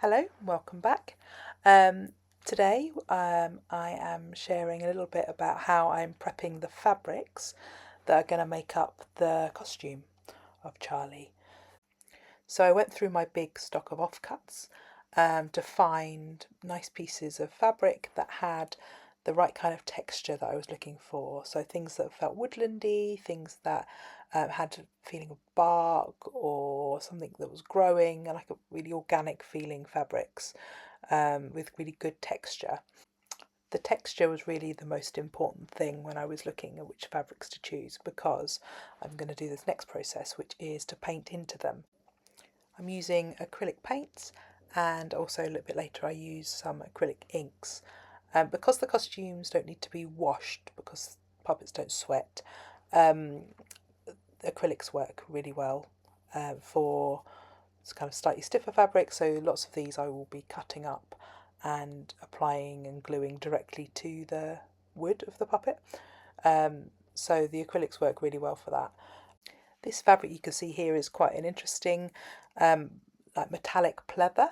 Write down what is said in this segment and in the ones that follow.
Hello, welcome back. Today I am sharing a little bit about how I'm prepping the fabrics that are going to make up the costume of Charlie. So I went through my big stock of offcuts to find nice pieces of fabric that had the right kind of texture that I was looking for. So things that felt woodlandy, things that had a feeling of bark or something that was growing, like a really organic feeling fabrics with really good texture. The texture was really the most important thing when I was looking at which fabrics to choose, because I'm going to do this next process, which is to paint into them. I'm using acrylic paints, and also a little bit later I use some acrylic inks. Because the costumes don't need to be washed, because puppets don't sweat, acrylics work really well for kind of slightly stiffer fabric, so lots of these I will be cutting up and applying and gluing directly to the wood of the puppet. So the acrylics work really well for that. This fabric you can see here is quite an interesting like metallic pleather.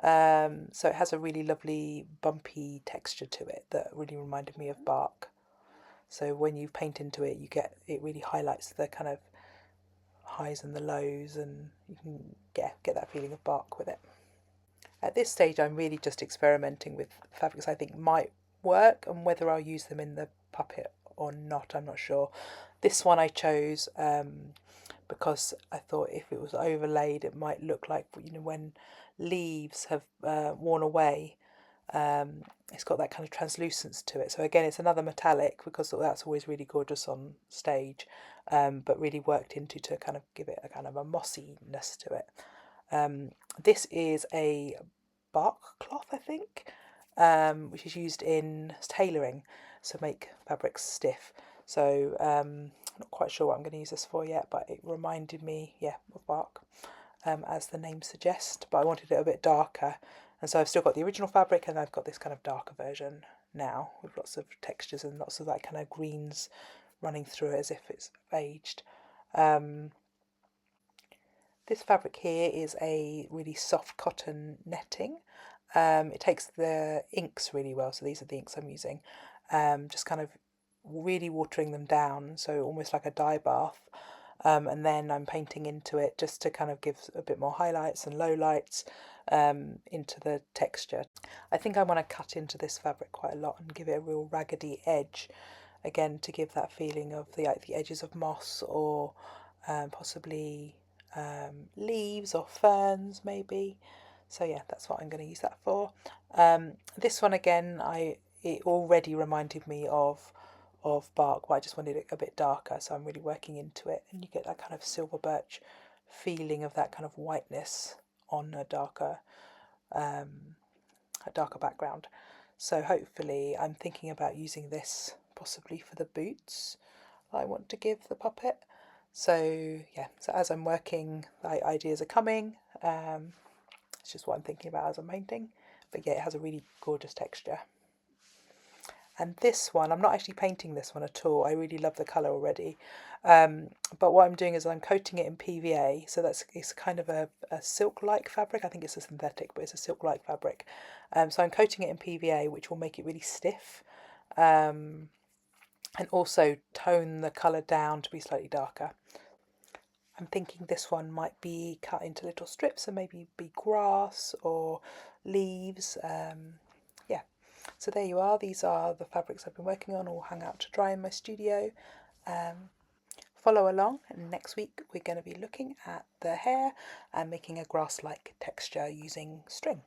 So it has a really lovely bumpy texture to it that really reminded me of bark. So when you paint into it, it really highlights the kind of highs and the lows, and you can get that feeling of bark with it. At this stage I'm really just experimenting with fabrics I think might work, and whether I'll use them in the puppet or not I'm not sure. This one I chose because I thought if it was overlaid it might look like, when leaves have worn away. It's got that kind of translucence to it. So again, it's another metallic, because that's always really gorgeous on stage, but really worked into to kind of give it a kind of a mossiness to it. This is a bark cloth, I think, which is used in tailoring, so make fabrics stiff. So not quite sure what I'm going to use this for yet, but it reminded me, of bark, as the name suggests, but I wanted it a bit darker. And so I've still got the original fabric, and I've got this kind of darker version now with lots of textures and lots of that kind of greens running through it as if it's aged. This fabric here is a really soft cotton netting. It takes the inks really well, so these are the inks I'm using. Just kind of really watering them down, so almost like a dye bath. And then I'm painting into it just to kind of give a bit more highlights and lowlights into the texture. I think I want to cut into this fabric quite a lot and give it a real raggedy edge, again to give that feeling of the edges of moss, or possibly leaves or ferns maybe. So yeah, that's what I'm going to use that for. This one again, it already reminded me of bark, but I just wanted it a bit darker, so I'm really working into it, and you get that kind of silver birch feeling of that kind of whiteness on a darker background. So hopefully I'm thinking about using this possibly for the boots I want to give the puppet. So yeah, so as I'm working, the ideas are coming. It's just what I'm thinking about as I'm painting, but yeah, it has a really gorgeous texture. And this one, I'm not actually painting this one at all. I really love the colour already. But what I'm doing is I'm coating it in PVA. So it's kind of a silk-like fabric. I think it's a synthetic, but it's a silk-like fabric. So I'm coating it in PVA, which will make it really stiff. And also tone the colour down to be slightly darker. I'm thinking this one might be cut into little strips, and maybe be grass or leaves. Yeah, so there you are. These are the fabrics I've been working on, all hung out to dry in my studio. Follow along, and next week we're going to be looking at the hair and making a grass-like texture using string.